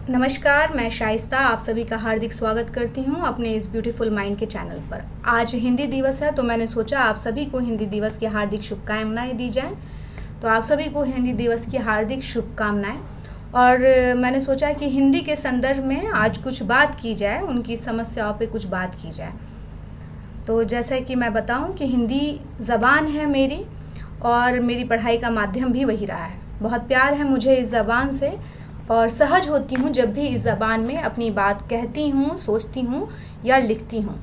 नमस्कार, मैं शाइस्ता आप सभी का हार्दिक स्वागत करती हूं अपने इस ब्यूटीफुल माइंड के चैनल पर। आज हिंदी दिवस है तो मैंने सोचा आप सभी को हिंदी दिवस की हार्दिक शुभकामनाएं दी जाएं। तो आप सभी को हिंदी दिवस की हार्दिक शुभकामनाएं। और मैंने सोचा कि हिंदी के संदर्भ में आज कुछ बात की जाए, उनकी समस्याओं पे कुछ बात की जाए। तो जैसा कि मैं बताऊं कि हिंदी ज़बान है मेरी और मेरी पढ़ाई का माध्यम भी वही रहा है। बहुत प्यार है मुझे इस ज़बान से और सहज होती हूँ जब भी इस ज़बान में अपनी बात कहती हूँ, सोचती हूँ या लिखती हूँ।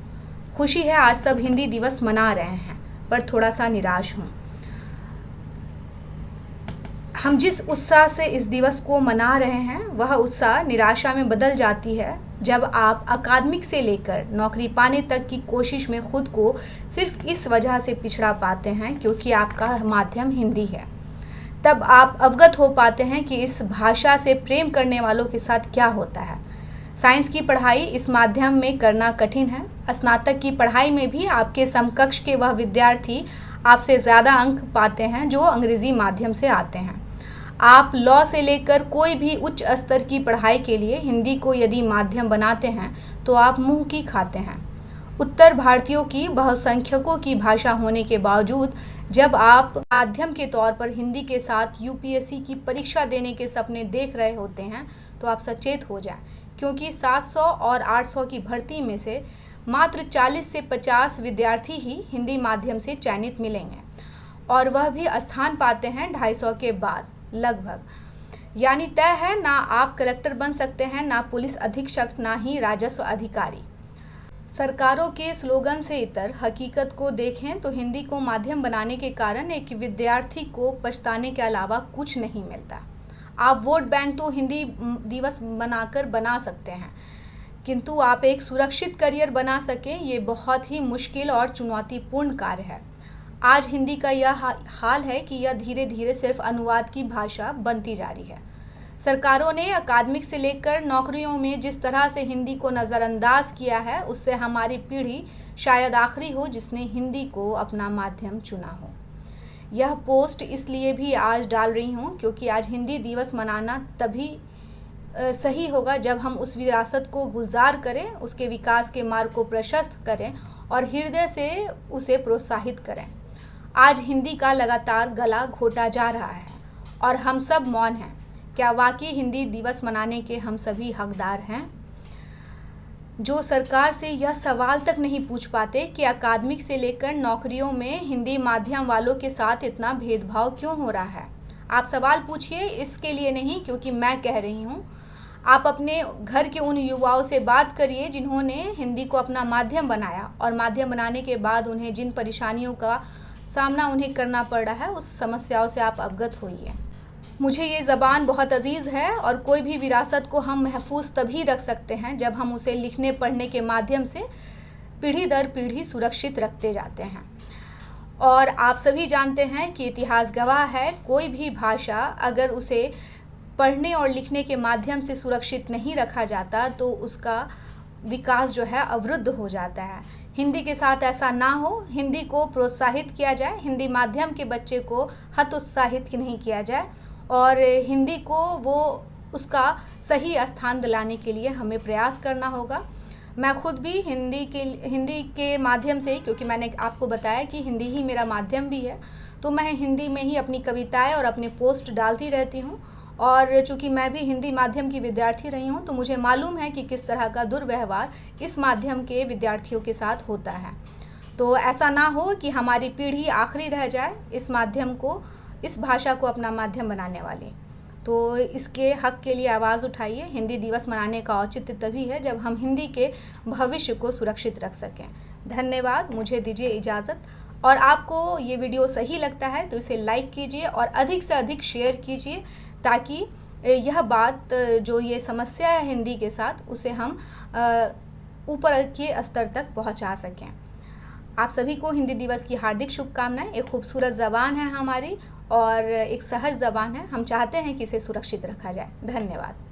खुशी है आज सब हिंदी दिवस मना रहे हैं, पर थोड़ा सा निराश हूँ। हम जिस उत्साह से इस दिवस को मना रहे हैं वह उत्साह निराशा में बदल जाती है जब आप अकादमिक से लेकर नौकरी पाने तक की कोशिश में खुद को सिर्फ इस वजह से पिछड़ा पाते हैं क्योंकि आपका माध्यम हिंदी है। तब आप अवगत हो पाते हैं कि इस भाषा से प्रेम करने वालों के साथ क्या होता है। साइंस की पढ़ाई इस माध्यम में करना कठिन है। स्नातक की पढ़ाई में भी आपके समकक्ष के वह विद्यार्थी आपसे ज़्यादा अंक पाते हैं जो अंग्रेज़ी माध्यम से आते हैं। आप लॉ से लेकर कोई भी उच्च स्तर की पढ़ाई के लिए हिंदी को यदि माध्यम बनाते हैं तो आप मुँह की खाते हैं। उत्तर भारतीयों की बहुसंख्यकों की भाषा होने के बावजूद जब आप माध्यम के तौर पर हिंदी के साथ यूपीएससी की परीक्षा देने के सपने देख रहे होते हैं तो आप सचेत हो जाएं, क्योंकि 700 और 800 की भर्ती में से मात्र 40 से 50 विद्यार्थी ही हिंदी माध्यम से चयनित मिलेंगे और वह भी स्थान पाते हैं 250 के बाद लगभग। यानी तय है, ना आप कलेक्टर बन सकते हैं, ना पुलिस अधीक्षक, ना ही राजस्व अधिकारी। सरकारों के स्लोगन से इतर हकीकत को देखें तो हिंदी को माध्यम बनाने के कारण एक विद्यार्थी को पछताने के अलावा कुछ नहीं मिलता। आप वोट बैंक तो हिंदी दिवस बनाकर बना सकते हैं, किंतु आप एक सुरक्षित करियर बना सकें ये बहुत ही मुश्किल और चुनौतीपूर्ण कार्य है। आज हिंदी का यह हाल है कि यह धीरे धीरे सिर्फ अनुवाद की भाषा बनती जा रही है। सरकारों ने अकादमिक से लेकर नौकरियों में जिस तरह से हिंदी को नज़रअंदाज किया है उससे हमारी पीढ़ी शायद आखिरी हो जिसने हिंदी को अपना माध्यम चुना हो। यह पोस्ट इसलिए भी आज डाल रही हूँ क्योंकि आज हिंदी दिवस मनाना तभी सही होगा जब हम उस विरासत को गुलजार करें, उसके विकास के मार्ग को प्रशस्त करें और हृदय से उसे प्रोत्साहित करें। आज हिंदी का लगातार गला घोटा जा रहा है और हम सब मौन हैं। क्या वाकई हिंदी दिवस मनाने के हम सभी हकदार हैं? जो सरकार से यह सवाल तक नहीं पूछ पाते कि अकादमिक से लेकर नौकरियों में हिंदी माध्यम वालों के साथ इतना भेदभाव क्यों हो रहा है। आप सवाल पूछिए, इसके लिए नहीं क्योंकि मैं कह रही हूँ। आप अपने घर के उन युवाओं से बात करिए जिन्होंने हिंदी को अपना माध्यम बनाया और माध्यम बनाने के बाद उन्हें जिन परेशानियों का सामना उन्हें करना पड़ रहा है उस समस्याओं से आप अवगत होइए। मुझे ये ज़बान बहुत अजीज़ है और कोई भी विरासत को हम महफूज तभी रख सकते हैं जब हम उसे लिखने पढ़ने के माध्यम से पीढ़ी दर पीढ़ी सुरक्षित रखते जाते हैं। और आप सभी जानते हैं कि इतिहास गवाह है, कोई भी भाषा अगर उसे पढ़ने और लिखने के माध्यम से सुरक्षित नहीं रखा जाता तो उसका विकास जो है अवरुद्ध हो जाता है। हिंदी के साथ ऐसा ना हो, हिंदी को प्रोत्साहित किया जाए, हिंदी माध्यम के बच्चे को हतोत्साहित नहीं किया जाए और हिंदी को वो उसका सही स्थान दिलाने के लिए हमें प्रयास करना होगा। मैं खुद भी हिंदी के माध्यम से, क्योंकि मैंने आपको बताया कि हिंदी ही मेरा माध्यम भी है, तो मैं हिंदी में ही अपनी कविताएं और अपने पोस्ट डालती रहती हूँ। और चूँकि मैं भी हिंदी माध्यम की विद्यार्थी रही हूँ तो मुझे मालूम है कि किस तरह का दुर्व्यवहार इस माध्यम के विद्यार्थियों के साथ होता है। तो ऐसा ना हो कि हमारी पीढ़ी आखिरी रह जाए इस माध्यम को, इस भाषा को अपना माध्यम बनाने वाली। तो इसके हक के लिए आवाज़ उठाइए। हिंदी दिवस मनाने का औचित्य तभी है जब हम हिंदी के भविष्य को सुरक्षित रख सकें। धन्यवाद, मुझे दीजिए इजाज़त। और आपको ये वीडियो सही लगता है तो इसे लाइक कीजिए और अधिक से अधिक शेयर कीजिए ताकि यह बात, जो ये समस्या है हिंदी के साथ, उसे हम ऊपर के स्तर तक पहुंचा सकें। आप सभी को हिंदी दिवस की हार्दिक शुभकामनाएं। एक खूबसूरत ज़बान है हमारी और एक सहज ज़बान है। हम चाहते हैं कि इसे सुरक्षित रखा जाए। धन्यवाद।